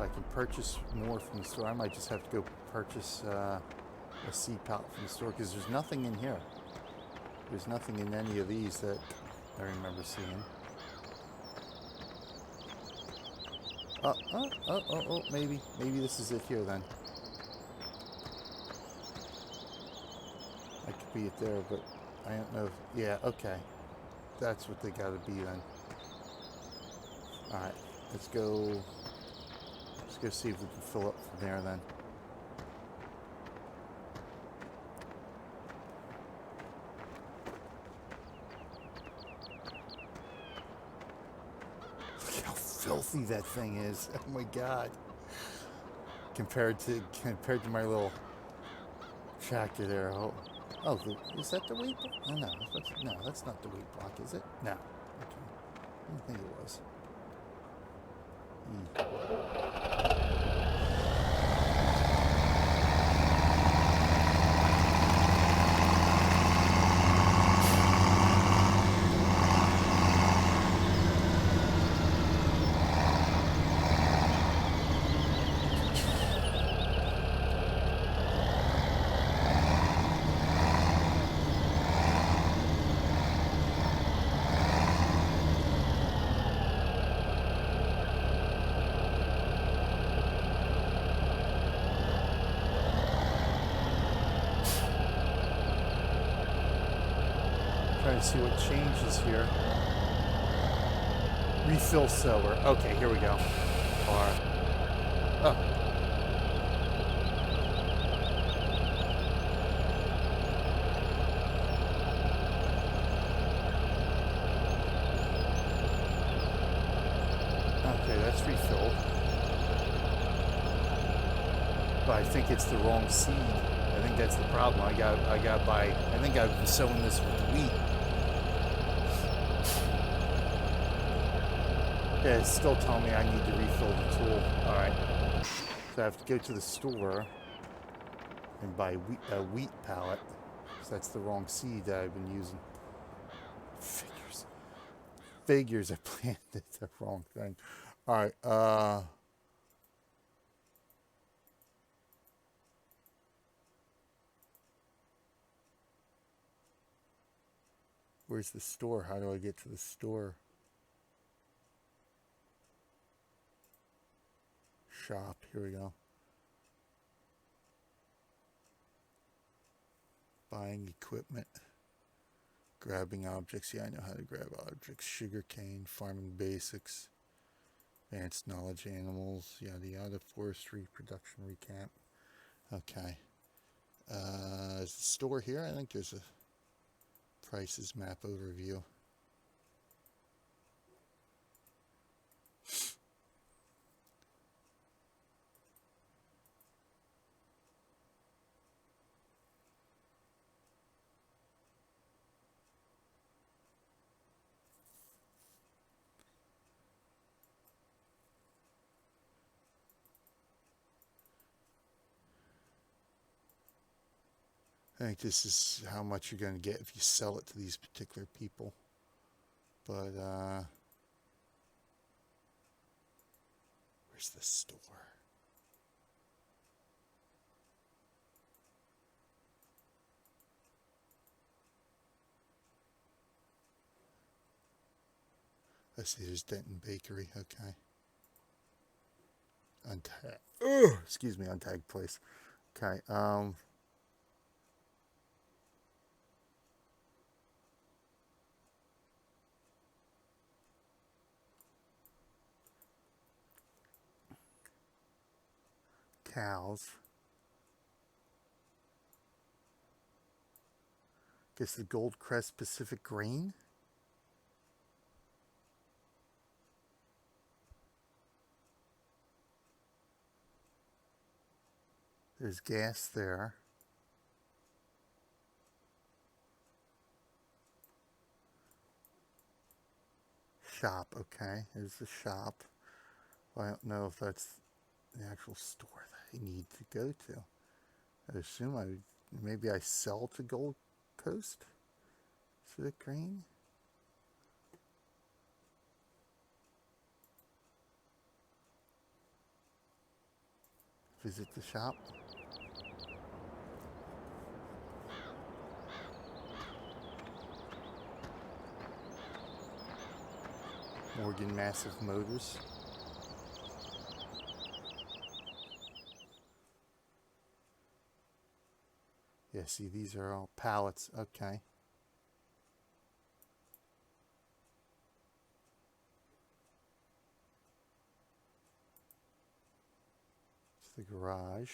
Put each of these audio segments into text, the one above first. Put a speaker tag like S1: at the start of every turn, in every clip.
S1: If I can purchase more from the store, I might just have to go purchase a seed pallet from the store because there's nothing in here. There's nothing in any of these that I remember seeing. Oh, maybe this is it here then. That could be it there, but I don't know if, yeah, okay. That's what they gotta be then. Alright, let's go see if we can fill up from there then. Look how filthy that thing is. Oh my god. Compared to my little tractor there. Oh, is that the weight block? Oh, no, that's not the weight block, is it? No. Okay. I didn't think it was. Trying to see what changes here. Refill sower. Okay, here we go. Oh. Okay, that's refilled. But I think it's the wrong seed. I think that's the problem. I got by. I think I've been sowing this with wheat. Yeah, it's still telling me I need to refill the tool. Alright. So I have to go to the store and buy a wheat pallet. So that's the wrong seed that I've been using. Figures I planted the wrong thing. Alright, where's the store? How do I get to the store? Shop. Here we go. Buying equipment. Grabbing objects. Yeah, I know how to grab objects. Sugarcane. Farming basics. Advanced knowledge. Animals. Yada yada. Forestry. Production recap. Okay. Is the store here? I think there's a prices map overview. I think this is how much you're going to get if you sell it to these particular people. But, where's the store? Let's see, there's Denton Bakery. Okay. Excuse me, untagged place. Okay, cows. Guess the Goldcrest Pacific Grain. There's gas there. Shop, okay. There's the shop. Well, I don't know if that's the actual store that I need to go to. I assume maybe I sell to Gold Coast Pacific Grain. Visit the shop. Morgan Massive Motors. Yeah, see, these are all pallets. Okay. It's the garage.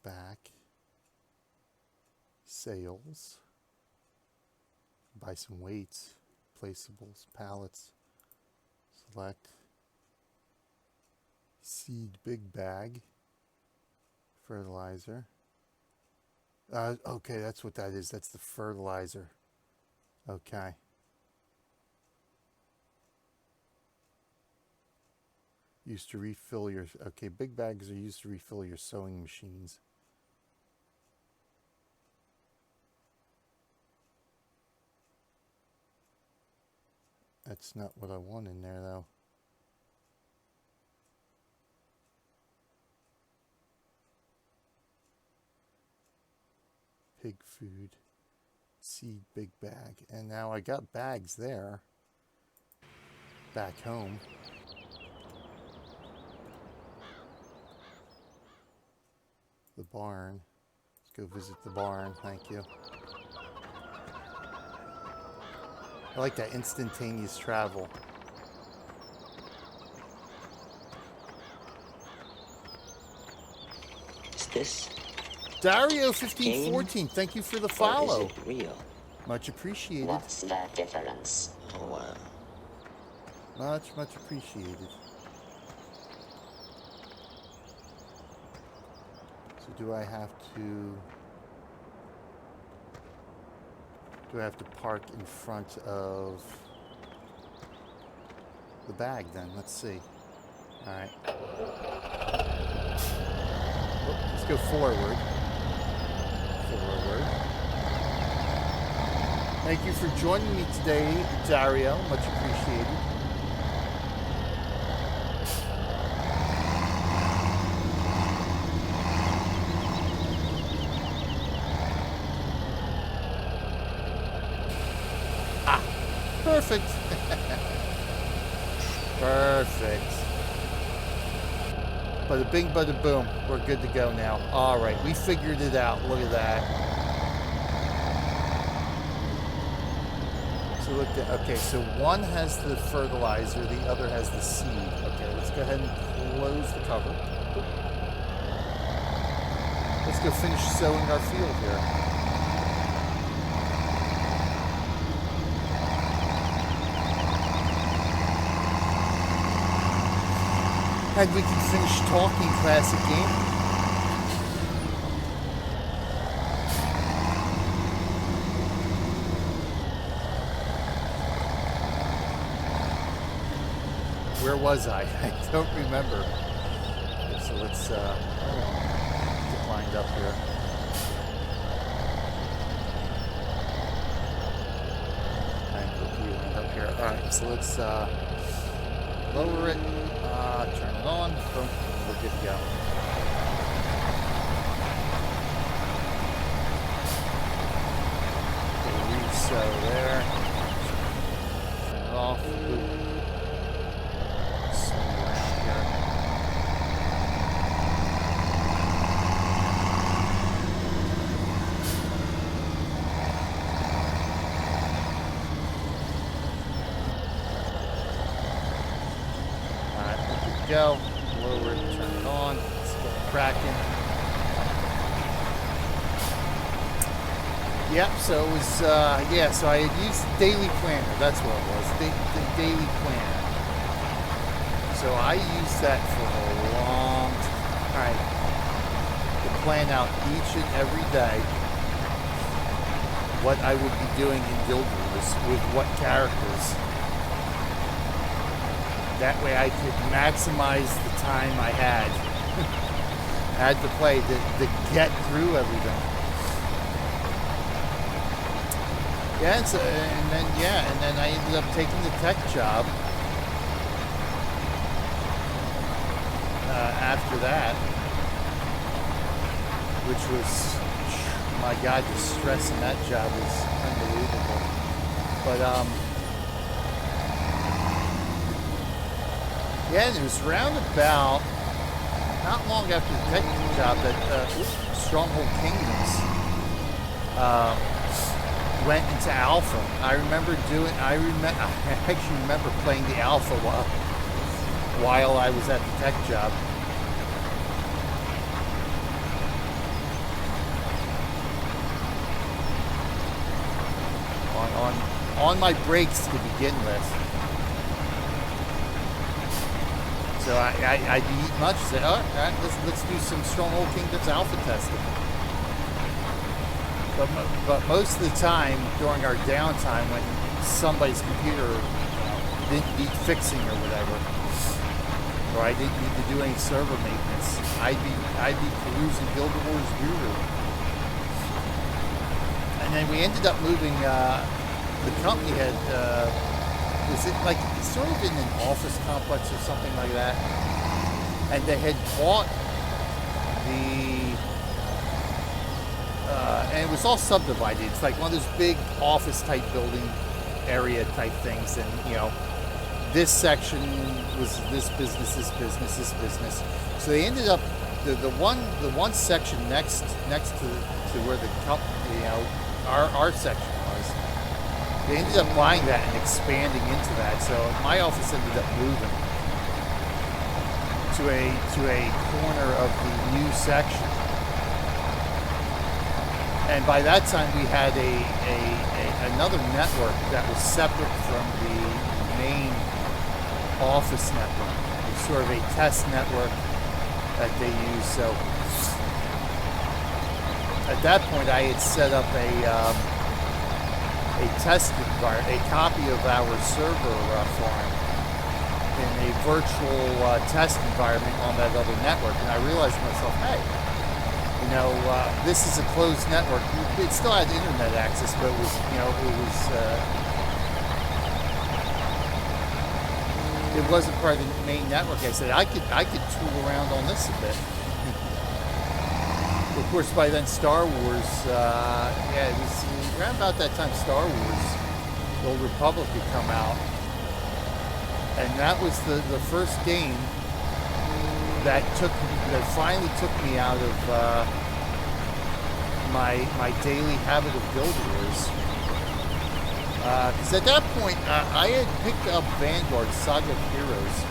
S1: Back. Sales. Buy some weights. Placeables. Pallets. Select. Seed big bag. Fertilizer. Okay, that's what that is. That's the fertilizer. Okay. Used to refill your... Okay, big bags are used to refill your sewing machines. That's not what I want in there, though. Pig food, seed big bag, and now I got bags there. Back home. The barn. Let's go visit the barn. Thank you. I like that instantaneous travel.
S2: Is this
S1: Dario1514, thank you for the follow.
S2: or is it real?
S1: Much appreciated.
S3: What's the difference?
S2: Oh,
S1: Much appreciated. So do I have to park in front of the bag then? Let's see. All right. Oh, let's go forward. Thank you for joining me today, Dario. Much appreciated. Perfect. Perfect. Bada bing, bada boom. We're good to go now. All right, we figured it out. Look at that. So look at, okay, so one has the fertilizer, the other has the seed. Okay, let's go ahead and close the cover. Let's go finish sowing our field here. And we can finish talking classic game. Where was I? I don't remember. Okay, so let's get lined up here. Lined up here. All right, so let's lower it. Turn it on. Boom. We're good to go. Resew there. Turn it off. Boop. Swing around here. Go, lower it, turn it on, let's get it cracking. Yep, so it was, so I had used Daily Planner, that's what it was, the Daily Planner. So I used that for a long time to plan out each and every day what I would be doing in Guild Wars with what characters. That way I could maximize the time I had to play to get through everything. Yeah, and then I ended up taking the tech job after that, which was, my God, the stress in that job was unbelievable. But yeah, and it was roundabout not long after the technical job that Stronghold Kingdoms went into alpha. I actually remember playing the alpha while I was at the tech job. On my breaks to begin with. So I'd eat much and say, all right, let's do some Stronghold Kingdoms alpha testing. But most of the time during our downtime, when somebody's computer didn't need fixing or whatever, or I didn't need to do any server maintenance, I'd be perusing Guild Wars Guru. And then we ended up moving. The company had was it like sort of in an office complex or something like that, and they had bought and it was all subdivided. It's like one of those big office type building area type things, and this section was this business, this business, this business. So they ended up the one section next to where the company, our section was. They ended up buying that and expanding into that. So my office ended up moving to a corner of the new section. And by that time we had another network that was separate from the main office network. It was sort of a test network that they use. So at that point I had set up a test environment, a copy of our server farm in a virtual test environment on that other network. And I realized to myself, hey, this is a closed network. It still had internet access, but it was, it wasn't part of the main network. I said I could tool around on this a bit. Of course, by then Star Wars, it was around about that time Star Wars, The Old Republic had come out, and that was the first game that finally took me out of my daily habit of Guild Wars. Because at that point, I had picked up Vanguard Saga of Heroes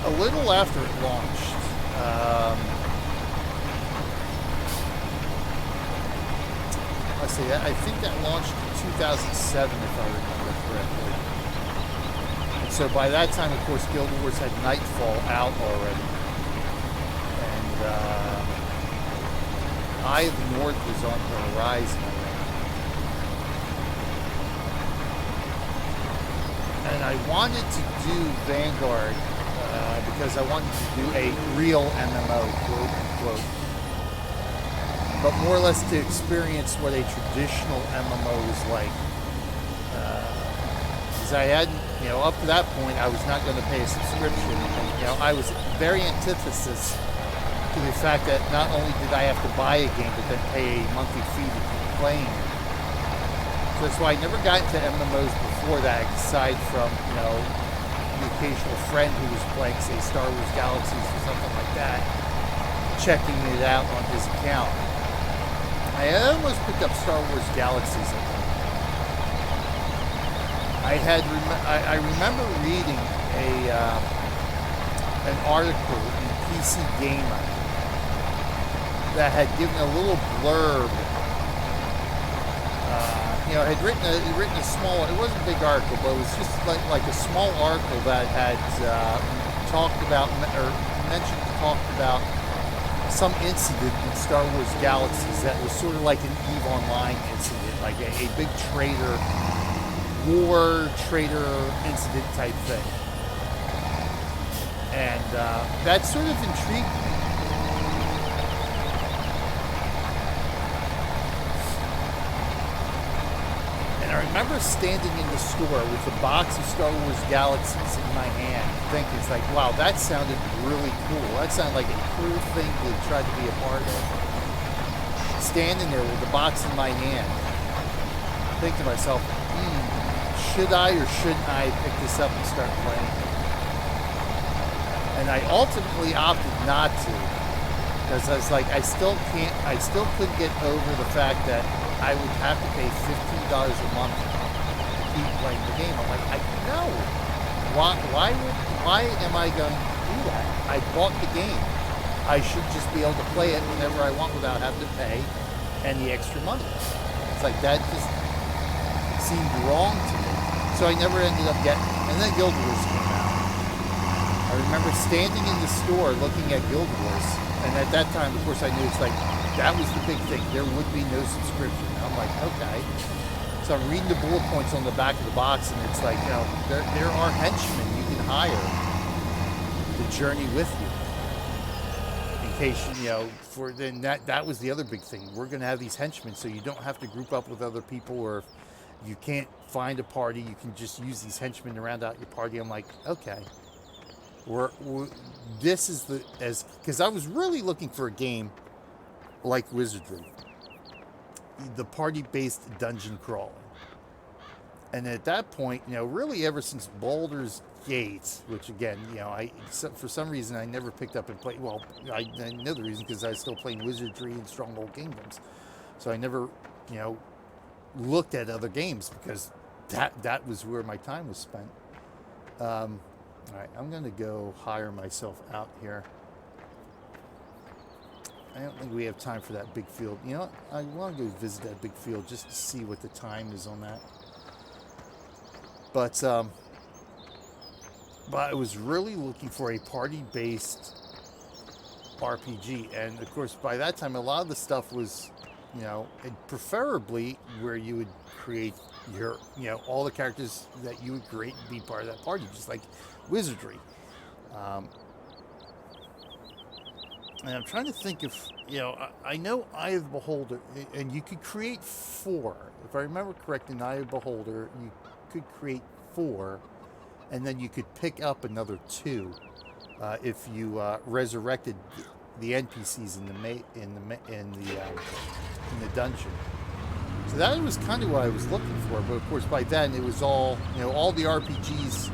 S1: a little after it launched. Let's see, I think that launched in 2007, if I remember correctly. And so by that time, of course, Guild Wars had Nightfall out already. And Eye of the North was on the horizon already. And I wanted to do Vanguard because I wanted to do a real MMO, quote unquote. But more or less to experience what a traditional MMO is like. Because I hadn't, up to that point, I was not going to pay a subscription. And, I was very antithesis to the fact that not only did I have to buy a game, but then pay a monthly fee to keep playing it. So that's why I never got into MMOs before that, aside from, the occasional friend who was playing, say, Star Wars Galaxies or something like that, checking it out on his account. I almost picked up Star Wars Galaxies at one point. I remember reading an article in PC Gamer that had given a little blurb. Had written a small. It wasn't a big article, but it was just like a small article that had talked about some incident in Star Wars Galaxies that was sort of like an EVE Online incident, like a big war trader incident type thing. And that sort of intrigued me. And I I remember standing in the store with a box of Star Wars Galaxies in my hand, thinking, it's like, wow, that sounded really cool. That sounded like a cool thing to try to be a part of. Standing there with the box in my hand, thinking to myself, should I or shouldn't I pick this up and start playing it? And I ultimately opted not to, because I was like, I still couldn't get over the fact that I would have to pay $15 a month to keep playing the game. I'm like, no. Why am I going to do that? I bought the game. I should just be able to play it whenever I want without having to pay any extra money. It's like, that just seemed wrong to me. So I never ended up getting it. And then Guild Wars came out. I remember standing in the store looking at Guild Wars, and at that time, of course, I knew it's like, that was the big thing. There would be no subscription. I'm like, okay. So I'm reading the bullet points on the back of the box, and it's like, you know, there are henchmen you can hire to journey with you. In case, you know, for then that was the other big thing. We're going to have these henchmen, so you don't have to group up with other people, or if you can't find a party, you can just use these henchmen to round out your party. I'm like, okay. This is because I was really looking for a game like Wizardry, the party-based dungeon crawling. And at that point, you know, really ever since Baldur's Gate, which again, you know, for some reason I never picked up and played. Well, I know the reason, because I was still playing Wizardry and Stronghold Kingdoms, so I never, you know, looked at other games, because that was where my time was spent. All right, I'm going to go hire myself out here. I don't think we have time for that big field. You know what? I want to go visit that big field just to see what the time is on that. But I was really looking for a party-based RPG. And, of course, by that time, a lot of the stuff was, you know, and preferably where you would create your, you know, all the characters that you would create and be part of that party, just like Wizardry. And I'm trying to think if, you know, I know Eye of the Beholder, and you could create 4. If I remember correctly, in Eye of the Beholder, you could create 4, and then you could pick up another 2 if you resurrected the NPCs in the dungeon. So that was kind of what I was looking for. But of course, by then it was all, you know, all the RPGs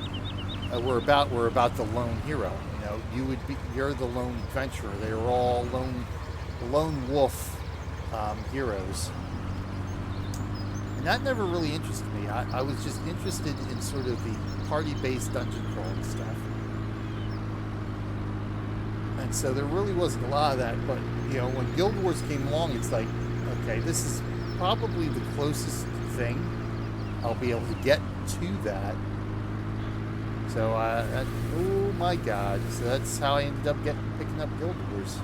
S1: were about the lone hero. You know, you're the lone adventurer. They were all lone wolf heroes, and that never really interested me. I was just interested in sort of the party-based dungeon crawling stuff, and so there really wasn't a lot of that. But you know, when Guild Wars came along, it's like, okay, this is probably the closest thing I'll be able to get to that. So, oh my God. So that's how I ended up picking up Guild Wars.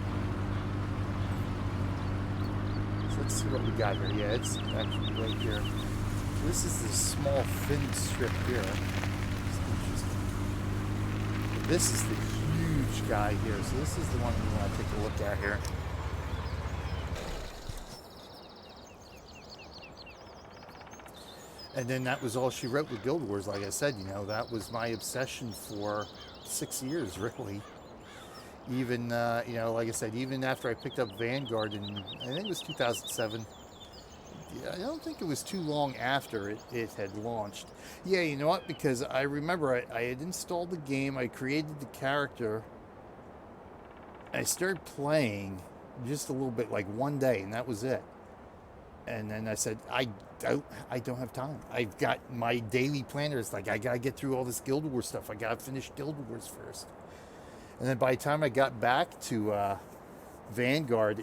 S1: So let's see what we got here. Yeah, it's actually right here. So this is the small thin strip here. It's interesting. This is the huge guy here. So this is the one we want to take a look at here. And then that was all she wrote with Guild Wars. Like I said, you know, that was my obsession for 6 years, really. Even, you know, like I said, even after I picked up Vanguard in, I think it was 2007. I don't think it was too long after it had launched. Yeah, you know what? Because I remember I had installed the game, I created the character, I started playing just a little bit, like one day, and that was it. And then I said, I don't have time. I've got my daily planner. It's like, I got to get through all this Guild Wars stuff. I got to finish Guild Wars first. And then by the time I got back to Vanguard,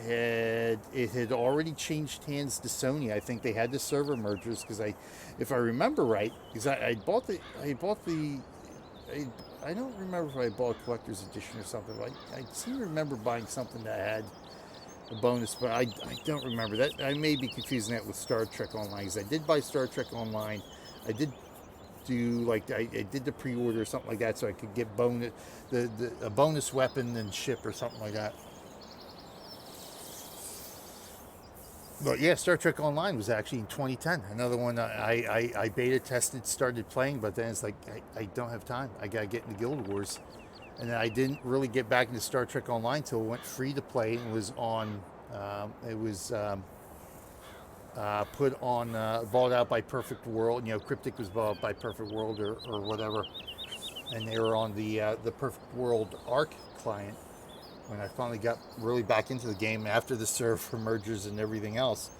S1: it had already changed hands to Sony. I think they had the server mergers, because if I remember right, because I don't remember if I bought a collector's edition or something. I seem to remember buying something that had a bonus, but I don't remember that. I may be confusing that with Star Trek Online, because I did buy Star Trek Online. I did do, like, I did the pre-order or something like that, so I could get a bonus weapon and ship or something like that. But yeah, Star Trek Online was actually in 2010. Another one I beta tested, started playing, but then it's like, I don't have time. I got to get into Guild Wars. And then I didn't really get back into Star Trek Online until it went free to play and was on, put on, bought out by Perfect World. You know, Cryptic was bought out by Perfect World or whatever. And they were on the Perfect World Arc client when I finally got really back into the game after the server mergers and everything else.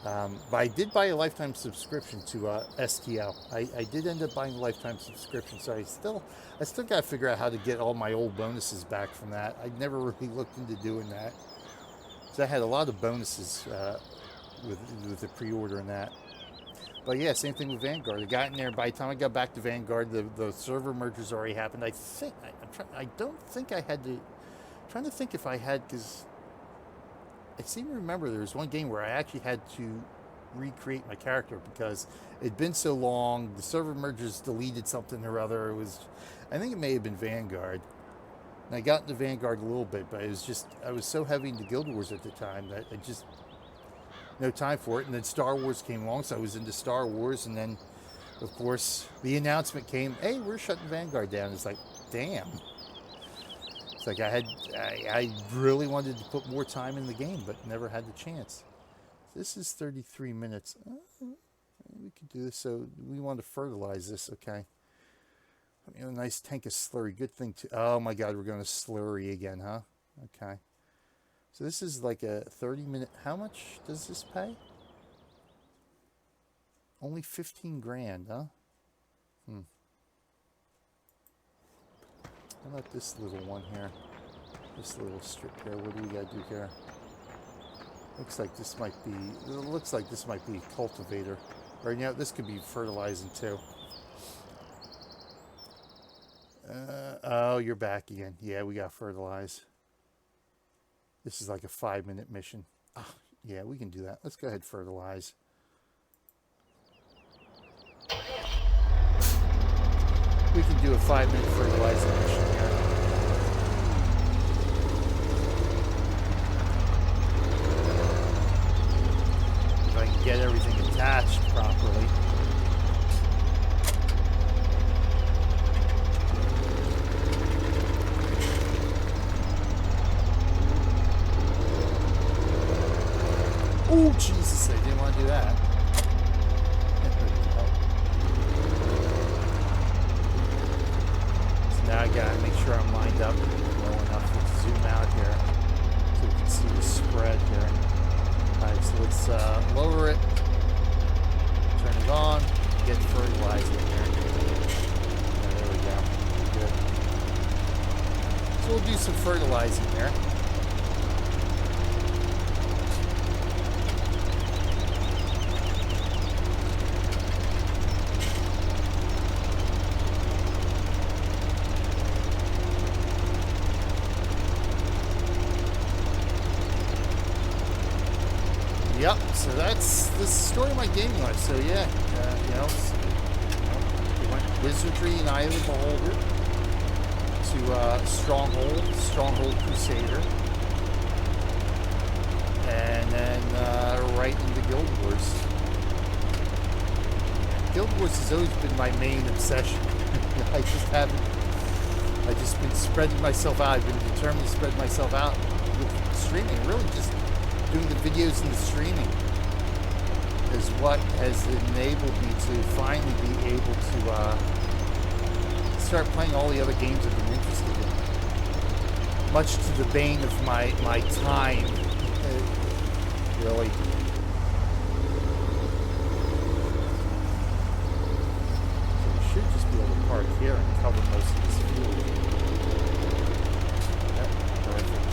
S1: But I did buy a lifetime subscription to STL. I did end up buying a lifetime subscription, so I still got to figure out how to get all my old bonuses back from that. I never really looked into doing that. So I had a lot of bonuses with the pre-order and that. But yeah, same thing with Vanguard. I got in there. By the time I got back to Vanguard, the server mergers already happened. I don't think I had to. I'm trying to think if I had, because I seem to remember there was one game where I actually had to recreate my character because it'd been so long. The server mergers deleted something or other. I think it may have been Vanguard. And I got into Vanguard a little bit, but it was just, I was so heavy into Guild Wars at the time that I just, no time for it. And then Star Wars came along, so I was into Star Wars. And then, of course, the announcement came, hey, we're shutting Vanguard down. It's like, damn. It's like I really wanted to put more time in the game, but never had the chance. This is 33 minutes. We could do this. So we want to fertilize this, okay? You know, a nice tank of slurry. Good thing to. Oh my God, we're going to slurry again, huh? Okay. So this is like a 30-minute. How much does this pay? Only 15 grand, huh? How about this little one here? This little strip here. What do we got to do here? Looks like this might be. It looks like this might be a cultivator. Or you know, this could be fertilizing too. Oh, you're back again. Yeah, we got to fertilize. This is like a 5-minute mission. Oh, yeah, we can do that. Let's go ahead and fertilize. We can do a 5-minute fertilizing mission here. If I can get everything attached properly. Oh, Jesus, I didn't want to do that. Now I gotta make sure I'm lined up low enough. Let's zoom out here so we can see the spread here. Alright, so let's lower it, turn it on, get fertilizing here. There we go. Good. So we'll do some fertilizing here. Yep, so that's the story of my gaming life. So yeah, you know, we went Wizardry and Eye of the Beholder to Stronghold Crusader, and then right into Guild Wars. Guild Wars has always been my main obsession. I've just been spreading myself out. I've been determined to spread myself out with streaming, really just doing the videos and the streaming is what has enabled me to finally be able to start playing all the other games I've been interested in. Much to the bane of my time, really. So we should just be able to park here and cover most of this field. Yep, perfect.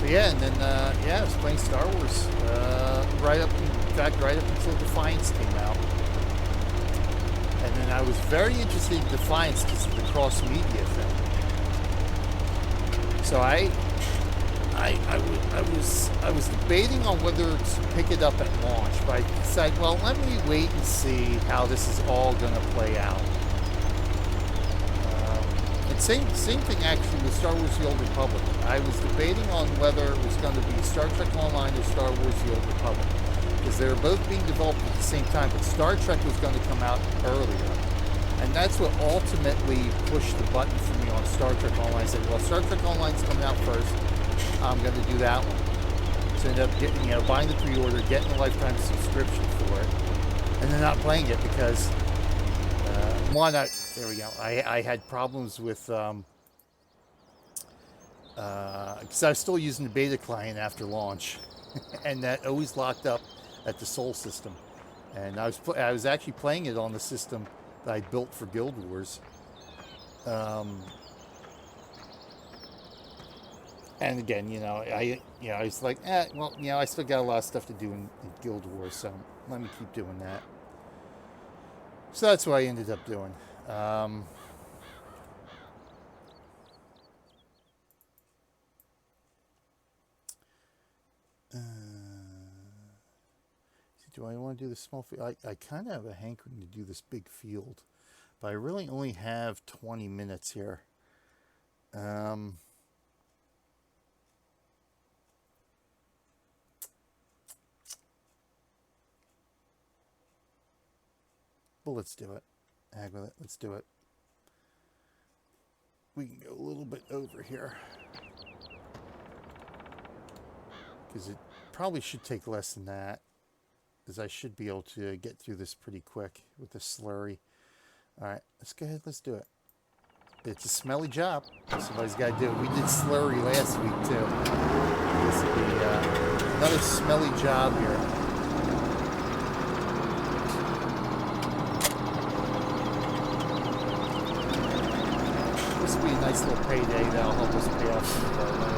S1: But yeah, and then yeah, I was playing Star Wars right up until Defiance came out, and then I was very interested in Defiance because of the cross-media thing. So I was debating on whether to pick it up at launch, but I decided, well, let me wait and see how this is all going to play out. And same thing actually with Star Wars The Old Republic. I was debating on whether it was going to be Star Trek Online or Star Wars The Old Republic, because they were both being developed at the same time, but Star Trek was going to come out earlier. And that's what ultimately pushed the button for me on Star Trek Online. I said, well, Star Trek Online's coming out first. I'm going to do that one. So I ended up getting, buying the pre-order, getting a lifetime subscription for it, and then not playing it because, there we go. I had problems with, because I was still using the beta client after launch, and that always locked up at the Sol system. And I was actually playing it on the system that I built for Guild Wars. And again, I was like, well, I still got a lot of stuff to do in Guild Wars, so let me keep doing that. So that's what I ended up doing. Do I want to do the small field? I kind of have a hankering to do this big field, but I really only have 20 minutes here. But let's do it. Ag with it. Let's do it. We can go a little bit over here, because it probably should take less than that, because I should be able to get through this pretty quick with the slurry. All right, let's go ahead. Let's do it. It's a smelly job. Somebody's got to do it. We did slurry last week too. This will be another smelly job here. This will be a nice little payday that'll help us pay off some of our loan.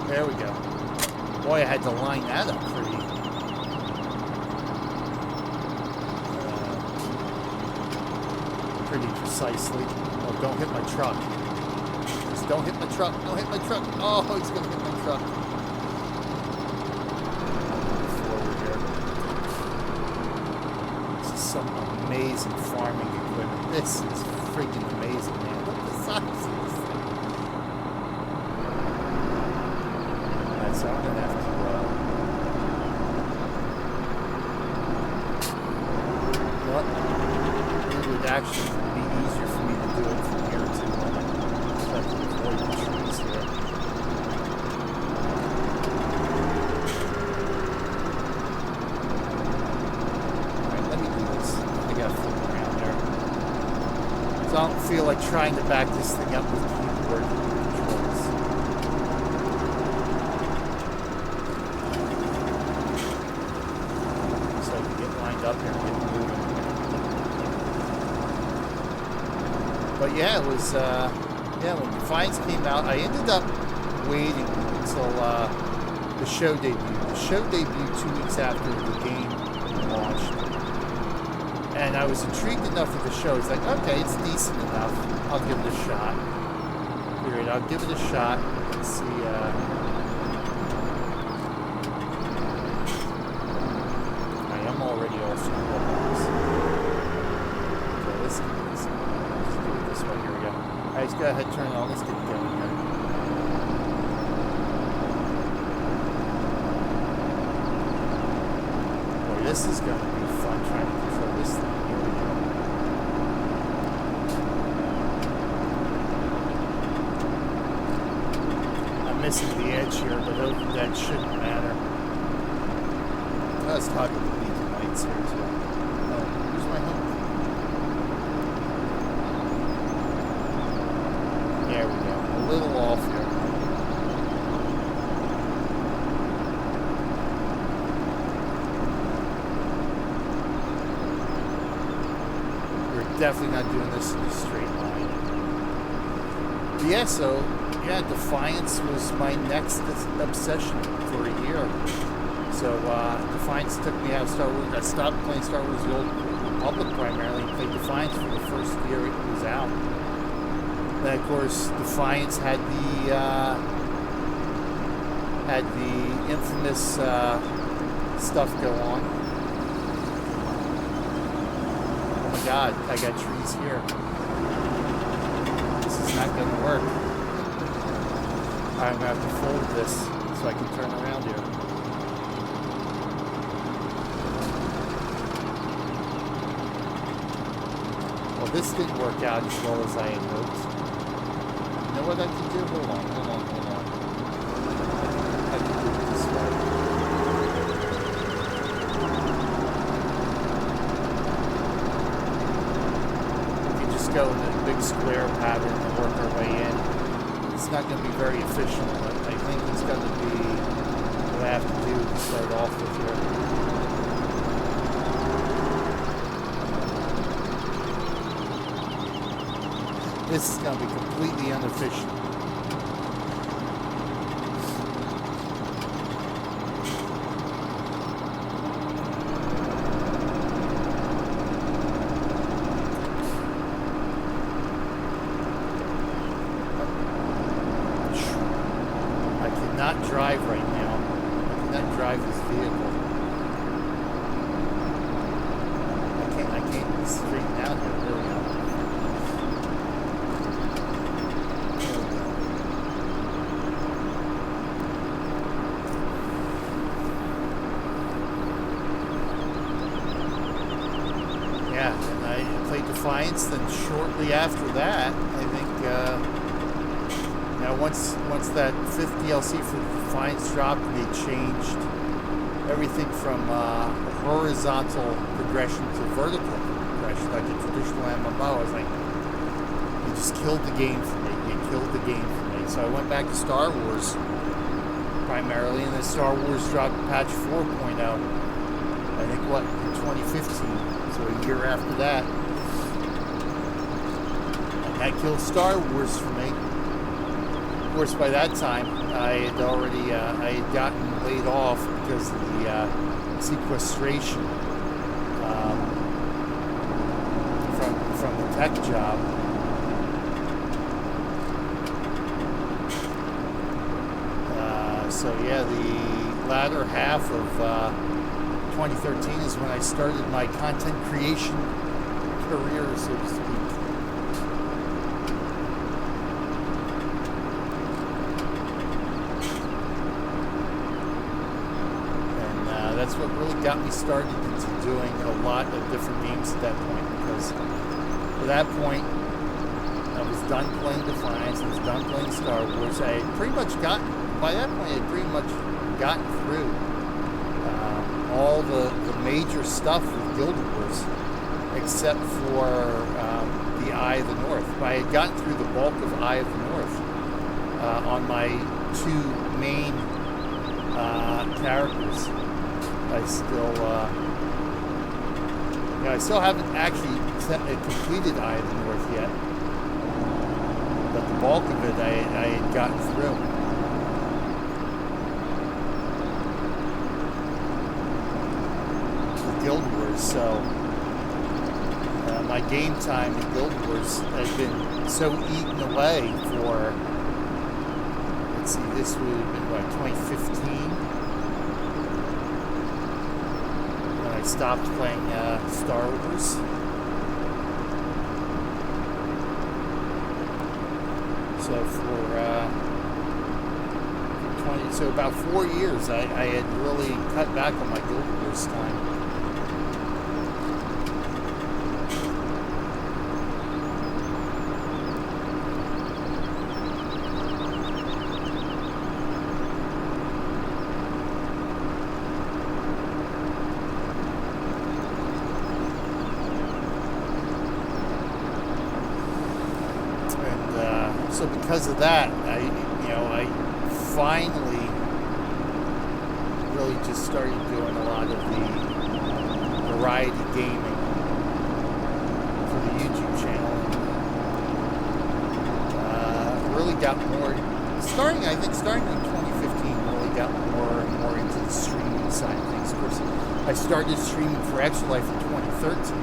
S1: There we go. Boy, I had to line that up pretty precisely. Oh, don't hit my truck. Just don't hit my truck. Don't hit my truck. Oh, he's going to hit my truck. Forward here. This is some amazing farming equipment. This is freaking amazing, man. Look at the size of this thing. So I'm going to have to, it would actually be easier for me to do it from here to avoid the trees here. Alright, let me do this. I got to flip around there. So I don't feel like trying to back this thing up with keyboard controls. Up here and get moving. But yeah, it was when Defiance came out, I ended up waiting until the show debuted. The show debuted 2 weeks after the game launched, and I was intrigued enough with the show. It's like, okay, it's decent enough. I'll give it a shot. Period. I'll give it a shot and see. I'm already all screwed up on this. Okay, let's do it this way. Here we go. Alright, let's go ahead and turn it on. Let's get it going here. Boy, this is going to be fun trying to control this thing. Here we go. I'm missing the edge here, but that shouldn't matter. Let's talk about the beacon lights here too. Oh, where's my home? There we go. A little off here. We're definitely not doing this in a straight line. But yeah, so
S2: yeah, Defiance was my next obsession for a year. So Defiance took me out of Star Wars. I stopped playing Star Wars The Old Republic primarily and played Defiance for the first year it was out. Then of course Defiance had the infamous stuff go on. Oh my god, I got trees here. This is not going to work. I'm going to have to fold this so I can turn around here. Well, this didn't work out as well as I had hoped. You know what I can do? Hold on. I can do it this way. We can just go in the big square pattern and work our way in. It's not going to be very efficient, but I think it's going to be what I have to do to start off with here. This is going to be completely inefficient. I cannot drive right now. I cannot drive this vehicle. I can't straighten out here. There we go. Defiance. Then shortly after that, I think, once that 5th DLC for Defiance dropped, they changed everything from horizontal progression to vertical progression, like a traditional MMO. I was like, you just killed the game for me. You killed the game for me. So I went back to Star Wars primarily, and then Star Wars dropped patch 4.0. I think in 2015. So a year after that. That killed Star Wars for me. Of course, by that time, I had already I had gotten laid off because of the sequestration from the tech job. So yeah, the latter half of 2013 is when I started my content creation career, so to speak. That's what really got me started into doing a lot of different games at that point, because at that point I was done playing Defiance, I was done playing Star Wars. I had pretty much by that point I had pretty much gotten through all the major stuff with Guild Wars, except for the Eye of the North. I had gotten through the bulk of Eye of the North on my 2 main characters. I still haven't actually completed Eye of the North yet, but the bulk of it I had gotten through. With Guild Wars, so my game time in Guild Wars has been so eaten away for, let's see, this would have been 2015. Stopped playing Star Wars. So for about 4 years, I had really cut back on my Guild Wars time. So because of that, I finally really just started doing a lot of the variety gaming for the YouTube channel. Really got more I think starting in 2015 really got more and more into the streaming side of things. Of course, I started streaming for Extra Life in 2013.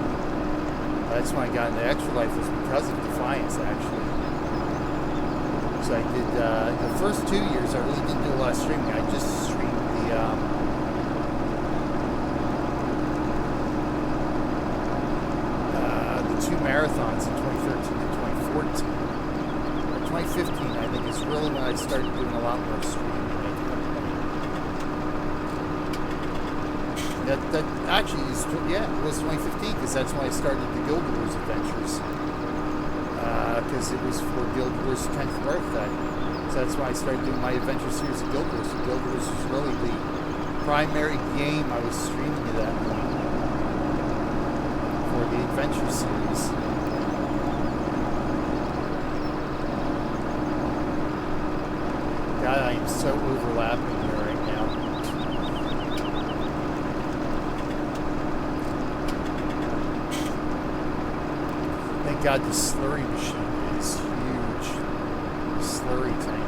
S2: That's when I got into Extra Life, was because of Defiance, actually. So I did, the first 2 years, I really didn't do a lot of streaming. I just streamed the 2 marathons in 2013 and 2014. 2015, I think, is really when I started doing a lot more streaming. That actually is, yeah, it was 2015, because that's when I started the Guild Wars adventures. Because it was for Guild Wars' 10th birthday. So that's why I started doing my adventure series of Guild Wars. So Guild Wars was really the primary game I was streaming at that point for the adventure series. God, I am so overlapping here right now. Thank God the slurry machine is huge. Slurry tank.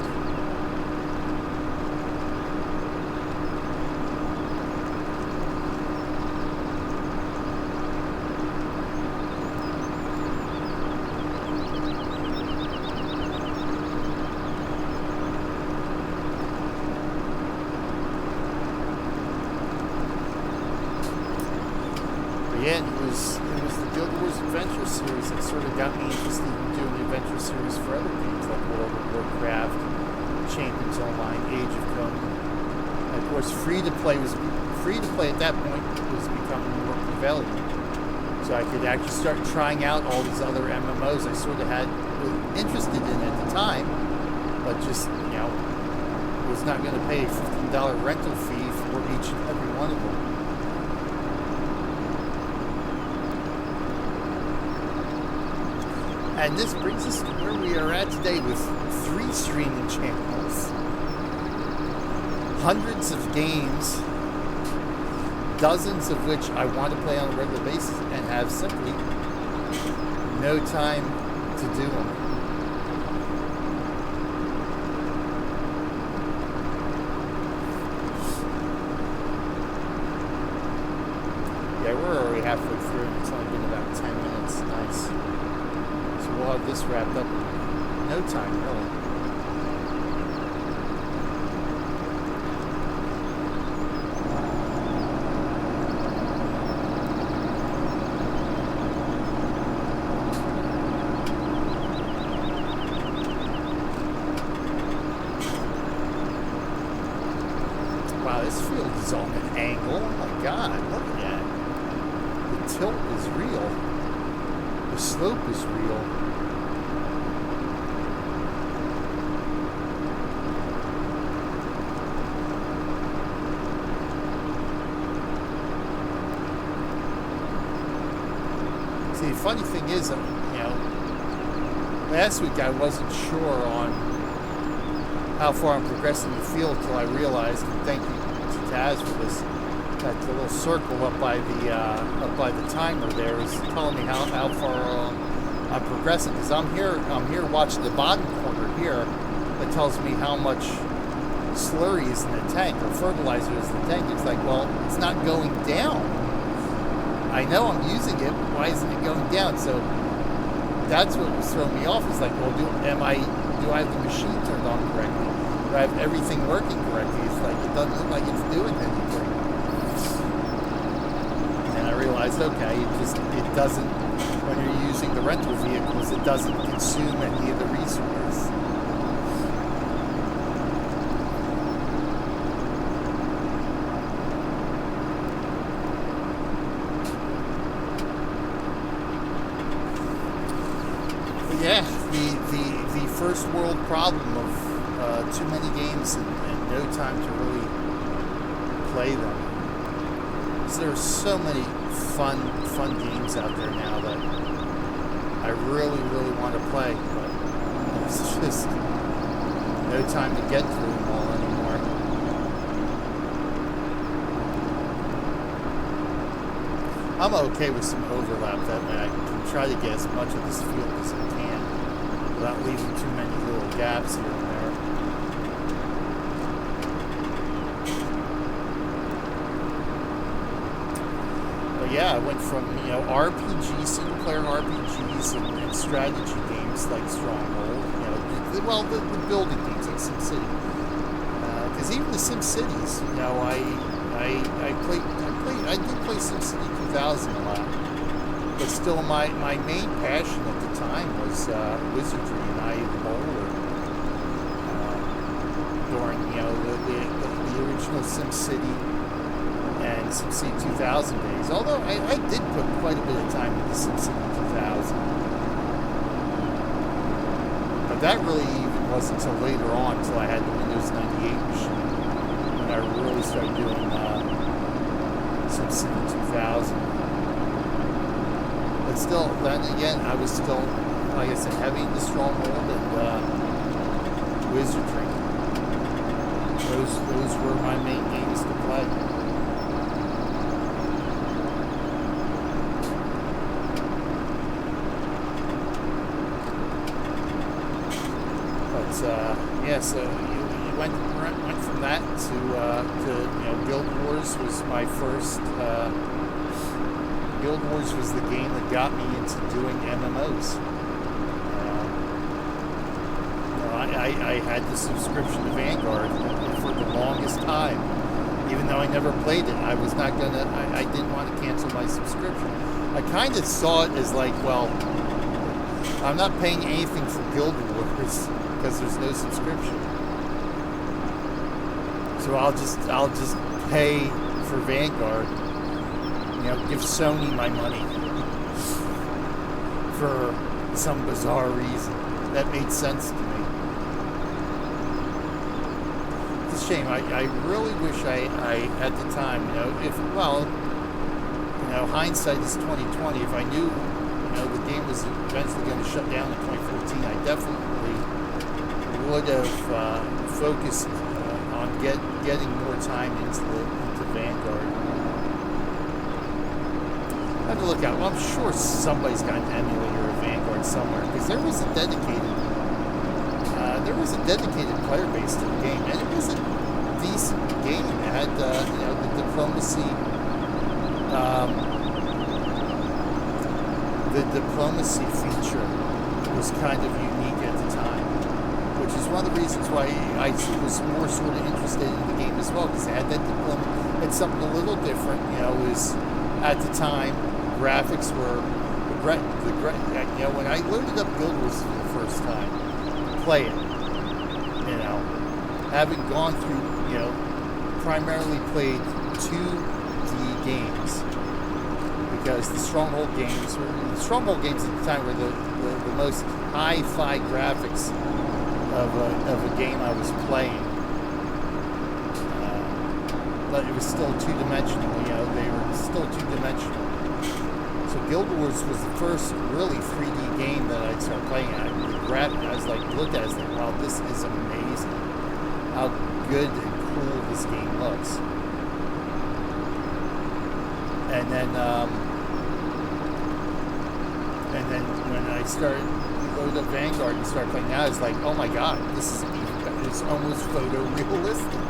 S2: Yeah, it was the Guild Wars Adventure series that sort of got me interested in doing the adventure series for other games like World of Warcraft, Champions Online, Age of Conan. And of course, free to play at that point was becoming more prevalent. So I could actually start trying out all these other MMOs I sort of had really interested in at the time, but just, was not going to pay a $15 rental fee for each and every one of them. And this brings us to where we are at today with 3 streaming channels, hundreds of games, dozens of which I want to play on a regular basis and have simply no time to do them. Yeah, we're already halfway through and it's only been about 10 minutes. Nice. We'll have this wrapped up in no time, really. Wow, this field is on an angle. Oh my God, look at that. The tilt is real. The slope is real. See, the funny thing is, last week I wasn't sure on how far I'm progressing the field until I realized, and thank you to Taz for this, that the little circle up by the timer there is telling me how far I'm progressing. Because I'm here watching the bottom corner here that tells me how much slurry is in the tank or fertilizer is in the tank. It's like, well, it's not going down. I know I'm using it, but why isn't it going down? So that's what was throwing me off. It's like, well, do I have the machine turned on correctly? Do I have everything working correctly? It's like, it doesn't look like it's doing anything. And I realized, okay, it doesn't, when you're using the rental vehicles, it doesn't consume any of the resources. Yeah, the first world problem of too many games and no time to really play them. So there are so many fun games out there now that I really want to play, but there's just no time to get through them all anymore. I'm okay with some overlap, that way I can try to get as much of this field as I can without leaving too many little gaps here and there. But yeah, I went from, RPGs, single player RPGs and strategy games like Stronghold, the building games like SimCity. Because even the SimCities, I did play SimCity 2000 a lot. But still, my main passion at the time was wizardry, and I bowler during, the original SimCity and SimCity 2000 days. Although I did put quite a bit of time into SimCity 2000. But that really even wasn't until later on, until I had the Windows 98 machine, when I really started doing SimCity 2000. But still, then again, I was still, like I said, heavy into Stronghold and wizardry. Those were my main games to play. So you went from that to Guild Wars was my first. Guild Wars was the game that got me into doing MMOs. I had the subscription to Vanguard for the longest time, even though I never played it. I was not gonna. I didn't want to cancel my subscription. I kind of saw it as like, well, I'm not paying anything for Guild Wars because there's no subscription. So I'll just pay for Vanguard. Give Sony my money for some bizarre reason. That made sense to me. It's a shame. I really wish I at the time, hindsight is 2020. If I knew, the game was eventually going to shut down in 2014, I definitely would have focused on getting more time into Vanguard. I have to look out. Well, I'm sure somebody's got an emulator of Vanguard somewhere, because there was a dedicated player base to the game, and it was a decent game. It had the diplomacy. The diplomacy feature was kind of unique at the time, which is one of the reasons why I was more sort of interested in the game as well, because it had that diplomacy. It's something a little different. It was at the time. Graphics were when I loaded up Guild Wars for the first time, play it, having gone through, primarily played 2D games, because the Stronghold games at the time were the most hi-fi graphics of a game I was playing, but it was still two-dimensional. They were still two-dimensional. So Guild Wars was the first really 3D game that I started playing. I was like, looked at it, I was like, wow, this is amazing. How good and cool this game looks. And then when I started load up Vanguard and started playing now, it's like, oh my god, this is even better. It's almost photorealistic.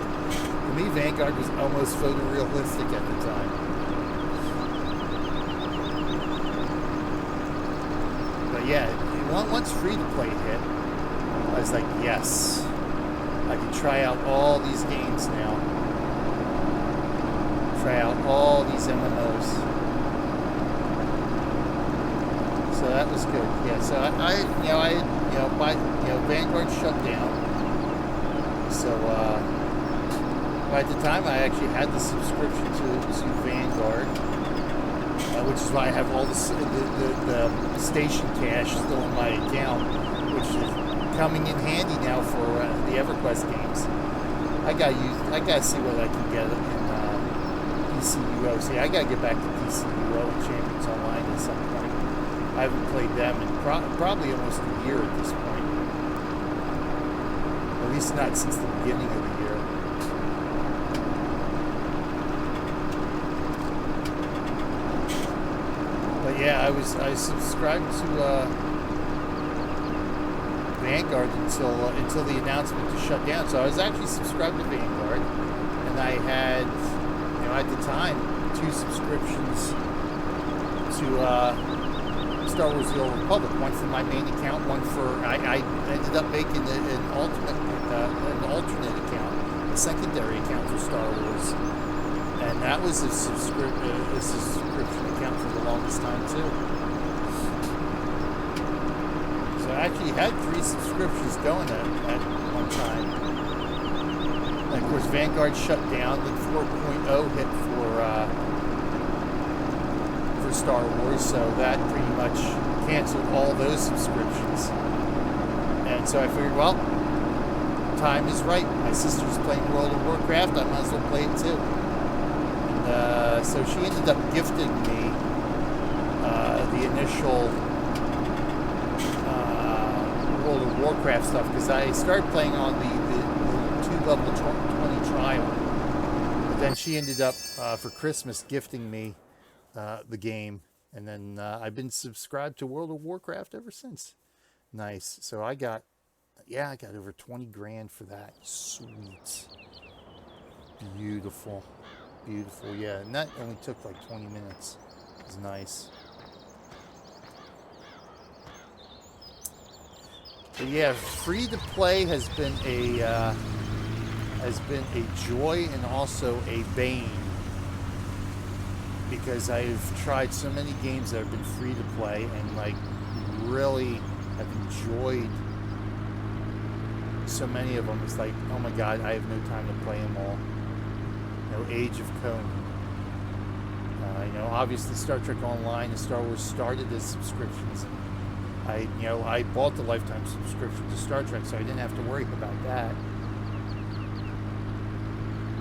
S2: For me, Vanguard was almost photorealistic at the time. Yeah, once free-to-play hit, I was like, yes, I can try out all these games now. Try out all these MMOs. So that was good. Yeah, so Vanguard shut down. So by the time I actually had the subscription to Vanguard. Which is why I have all the station cash still in my account, which is coming in handy now for the EverQuest games. I gotta see what I can get in PCUO. See, I gotta get back to PCUO and Champions Online at some point. I haven't played them in probably almost a year at this point. At least not since the beginning of the year. Yeah, I subscribed to Vanguard until the announcement to shut down. So I was actually subscribed to Vanguard, and I had, at the time, 2 subscriptions to Star Wars: The Old Republic. One for my main account, one for I ended up making an alternate account, a secondary account for Star Wars, and that was a subscription account for the longest time too. So I actually had 3 subscriptions going at one time. And of course, Vanguard shut down. Then 4.0 hit for Star Wars, so that pretty much canceled all those subscriptions. And so I figured, well, time is right. My sister's playing World of Warcraft. I might as well play it too. And so she ended up gifting me the initial World of Warcraft stuff, because I started playing on the 2 level 20 trial. But then she ended up for Christmas gifting me the game, and then I've been subscribed to World of Warcraft ever since. Nice. So I got over 20 grand for that. Sweet. Beautiful. Beautiful. Yeah, and that only took like 20 minutes. It was nice. But yeah, free to play has been a joy and also a bane, because I've tried so many games that have been free to play and like really have enjoyed so many of them. It's like, oh my god, I have no time to play them all. You know, Age of Conan. You know, obviously Star Trek Online and Star Wars started as subscriptions. I bought the lifetime subscription to Star Trek, so I didn't have to worry about that.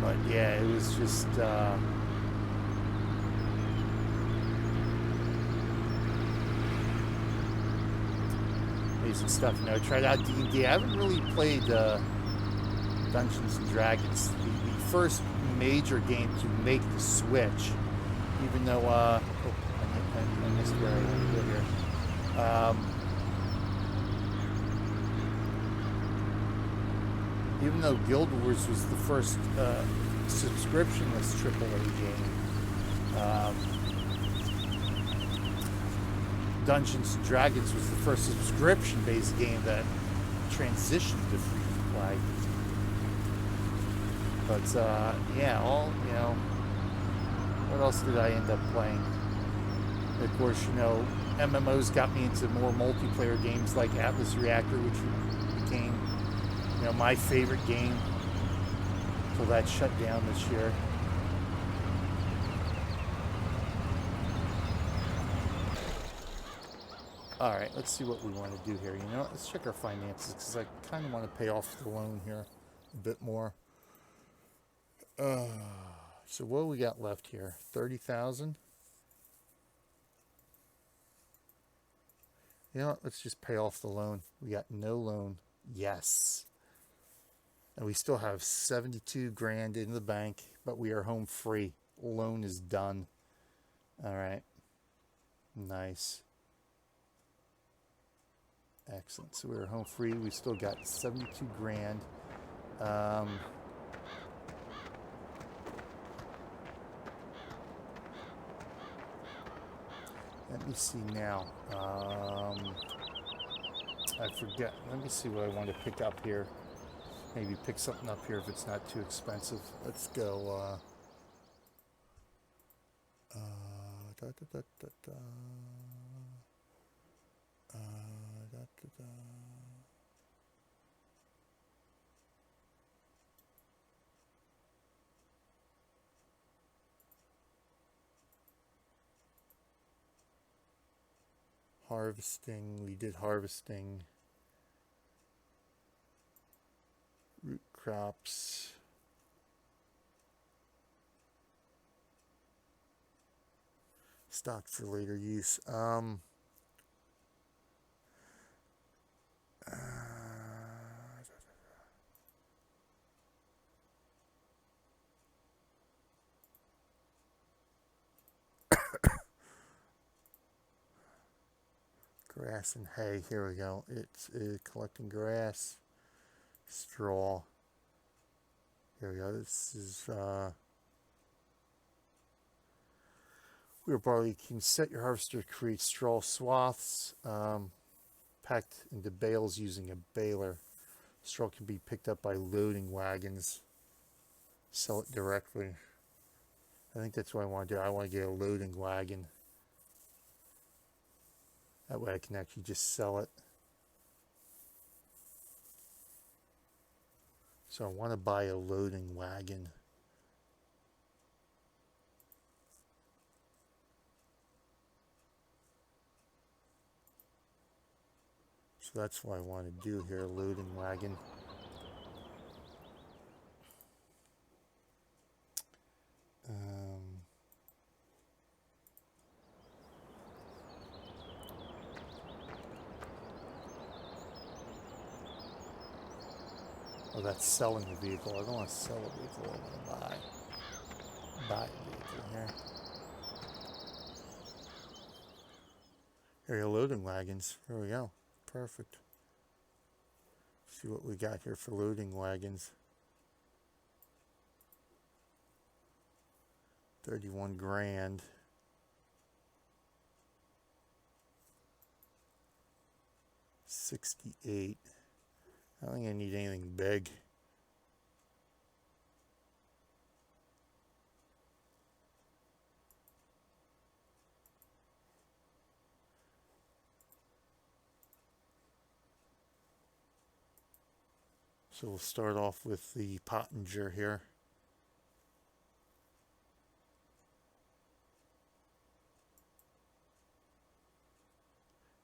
S2: But yeah, it was just amazing stuff. You know, I tried out D&D. I haven't really played Dungeons and Dragons, the first major game to make the switch. Even though, I missed where I want to go here. Even though Guild Wars was the first subscriptionless AAA game, Dungeons and Dragons was the first subscription-based game that transitioned to free-to-play. But yeah, what else did I end up playing? Of course, MMOs got me into more multiplayer games like Atlas Reactor, which became my favorite game until that shut down this year. All right, let's see what we want to do here. You know what? Let's check our finances, because I kind of want to pay off the loan here a bit more. So what do we got left here? 30,000. You know what? Let's just pay off the loan. We got no loan. Yes. And we still have 72 grand in the bank, but we are home free. Loan is done. All right. Nice. Excellent. So we're home free. We still got 72 grand. Let me see now. I forget. Let me see what I want to pick up here. Maybe pick something up here if it's not too expensive. Let's go. Harvesting. We did harvesting. Root crops. Stocked for later use. Grass and hay. Here we go. It's collecting grass, straw. Here we go. This is whereby you can set your harvester to create straw swaths packed into bales using a baler. Straw can be picked up by loading wagons. Sell it directly. I think that's what I want to do. I want to get a loading wagon. That way I can actually just sell it. So I want to buy a loading wagon. So that's what I want to do here, a loading wagon. Oh, that's selling the vehicle. I don't want to sell a vehicle. I want to buy a vehicle here. Here are your loading wagons. Here we go. Perfect. See what we got here for loading wagons. 31 grand. $68. I don't think I need anything big. So we'll start off with the Pottinger here.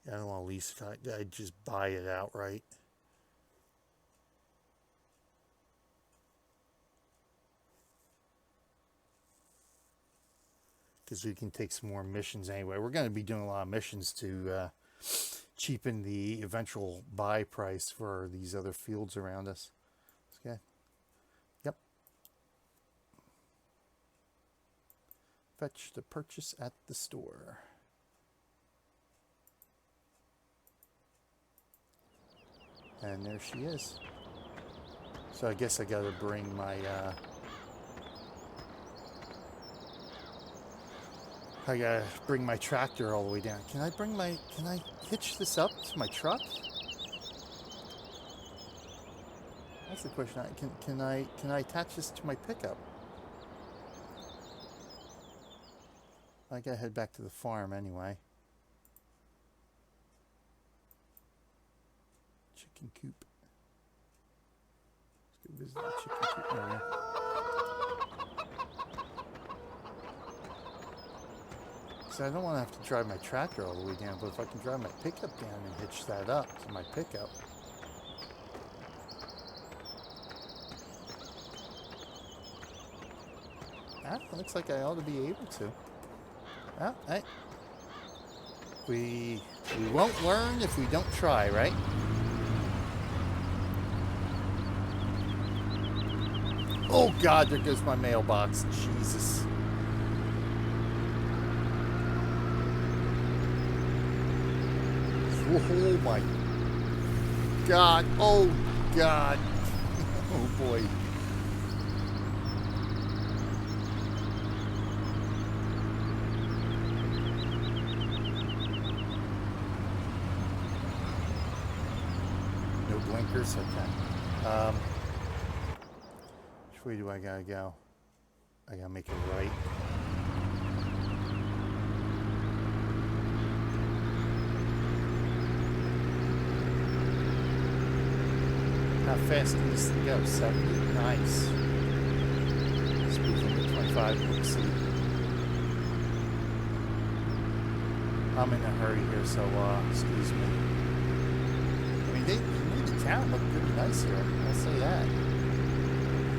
S2: Yeah, I don't want to lease it. I'd just buy it outright. Because we can take some more missions anyway. We're going to be doing a lot of missions to cheapen the eventual buy price for these other fields around us. Okay. Yep. Fetch the purchase at the store. And there she is. So I guess I got to bring my I gotta bring my tractor all the way down. Can I hitch this up to my truck? That's the question. Can I attach this to my pickup? I gotta head back to the farm anyway. Chicken coop. Let's go visit the chicken coop area. So I don't want to have to drive my tractor all the way down, but if I can drive my pickup down and hitch that up to my pickup. Looks like I ought to be able to. Well, hey. We won't learn if we don't try, right? Oh God, there goes my mailbox. Jesus. Oh my God. Oh God. Oh boy. No blinkers? Okay. Which way do I gotta go? I gotta make a right. How fast can this thing go? 70? Nice. Speed limit 25. Let's see. I'm in a hurry here, so excuse me. I mean, the town looked pretty nice here. I'll say that.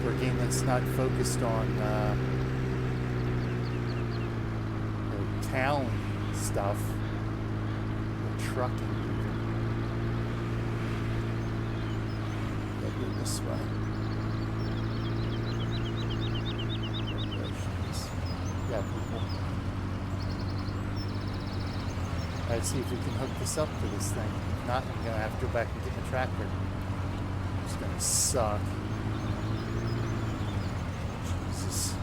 S2: For a game that's not focused on town stuff, or trucking. This way. Yeah, people. Let's see if we can hook this up to this thing. If not, I'm gonna have to go back and get my tractor. It's gonna suck. Jesus.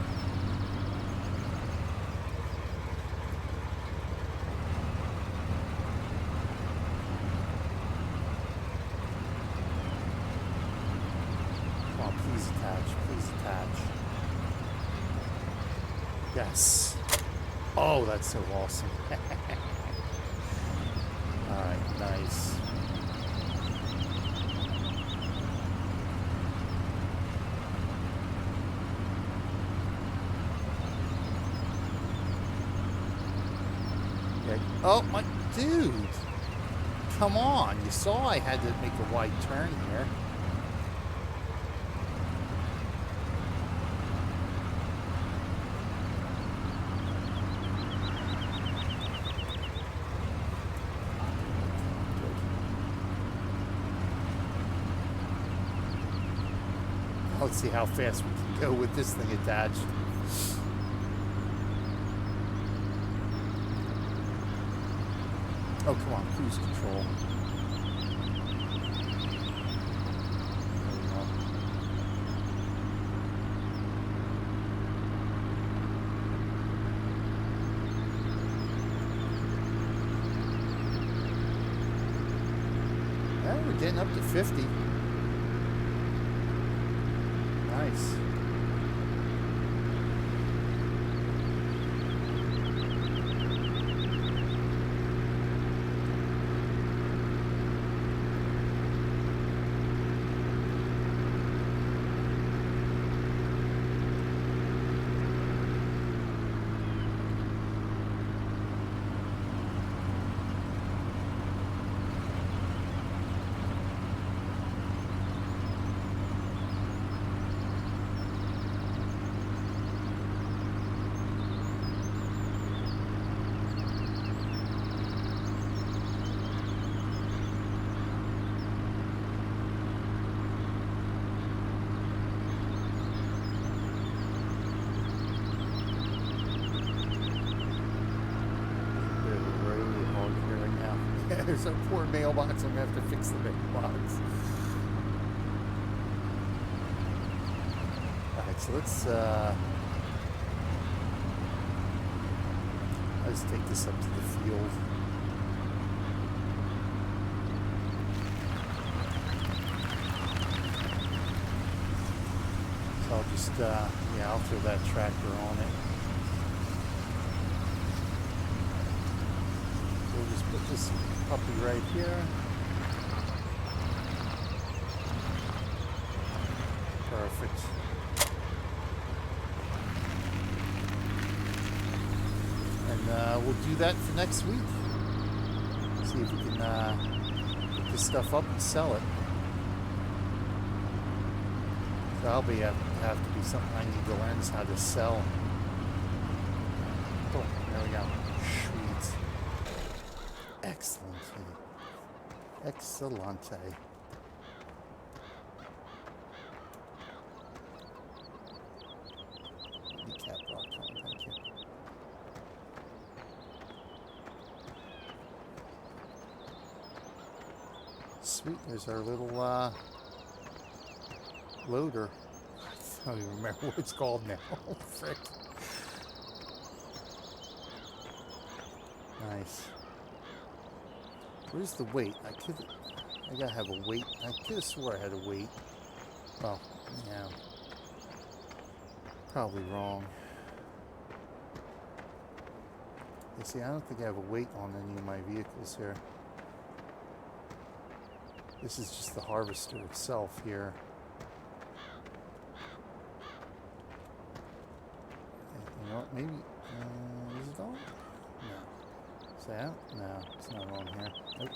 S2: Please attach. Please attach. Yes. Oh, that's so awesome. Alright, nice. Okay. Oh, my dude. Come on. You saw I had to make a wide turn here. Let's see how fast we can go with this thing attached. Oh, come on, cruise control. There we go. Yeah, we're getting up to 50. Nice. There's a poor mailbox. I'm going to have to fix the mailbox. Alright, so let's take this up to the field. So I'll just, yeah, I'll throw that tractor on it. We'll just put this puppy right here. Perfect. And we'll do that for next week. See if we can pick this stuff up and sell it. So that'll be have to be something I need to learn is how to sell. Oh, there we go. Sweet. Excellent. Excellente. Kneecap rock, thank you. Sweet, there's our little loader. I don't even remember what it's called now. Frick. Nice. Where's the weight? I gotta have a weight. I could have swore I had a weight. Well, yeah. Probably wrong. You see, I don't think I have a weight on any of my vehicles here. This is just the harvester itself here. You know what? Maybe, is it on? No. Is that? No, it's not on here. Nope.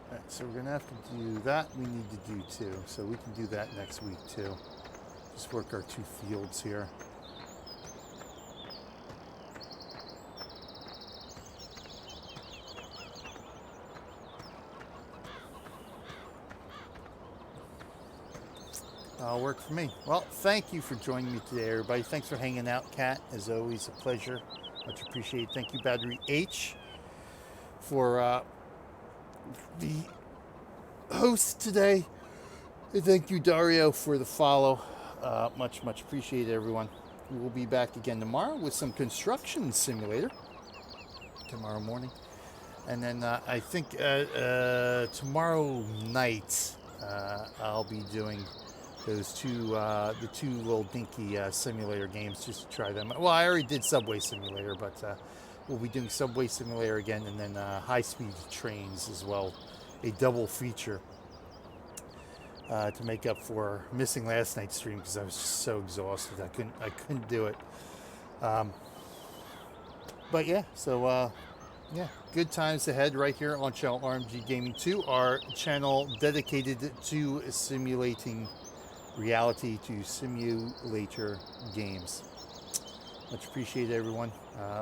S2: Alright, so we're going to have to do that. We need to do too. So we can do that next week too. Just work our two fields here. That'll work for me. Well, thank you for joining me today, everybody. Thanks for hanging out, Kat. As always, a pleasure. Much appreciated. Thank you, Battery H, for the host today. And thank you, Dario, for the follow. Much appreciated, everyone. We will be back again tomorrow with some construction simulator tomorrow morning. And then I think tomorrow night I'll be doing those the two little dinky simulator games just to try them. Well, I already did Subway Simulator, but we'll be doing Subway Simulator again, and then high-speed trains as well, a double feature to make up for missing last night's stream because I was just so exhausted. I couldn't do it. But yeah, so yeah, good times ahead right here on channel RMG Gaming 2, our channel dedicated to simulating reality, to simulator games. Much appreciated, everyone.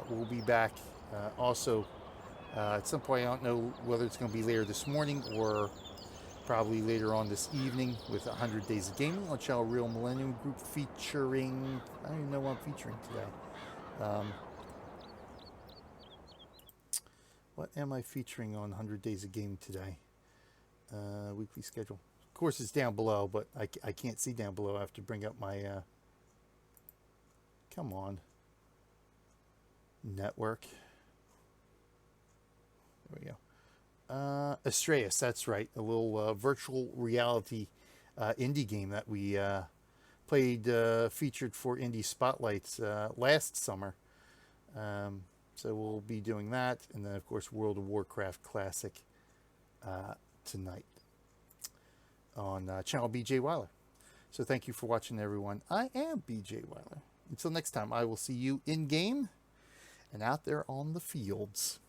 S2: We'll be back also at some point. I don't know whether it's going to be later this morning or probably later on this evening with 100 Days of Gaming on channel Real Millennium Group featuring, I don't even know what I'm featuring today. What am I featuring on 100 Days of Gaming today? Weekly schedule. Of course, it's down below, but I can't see down below. I have to bring up my... come on. Network. There we go. Astreus, that's right. A little virtual reality indie game that we played, featured for Indie Spotlights last summer. So we'll be doing that. And then, of course, World of Warcraft Classic tonight on channel BJ Weiler. So thank you for watching, everyone. I am BJ Weiler. Until next time, I will see you in-game and out there on the fields.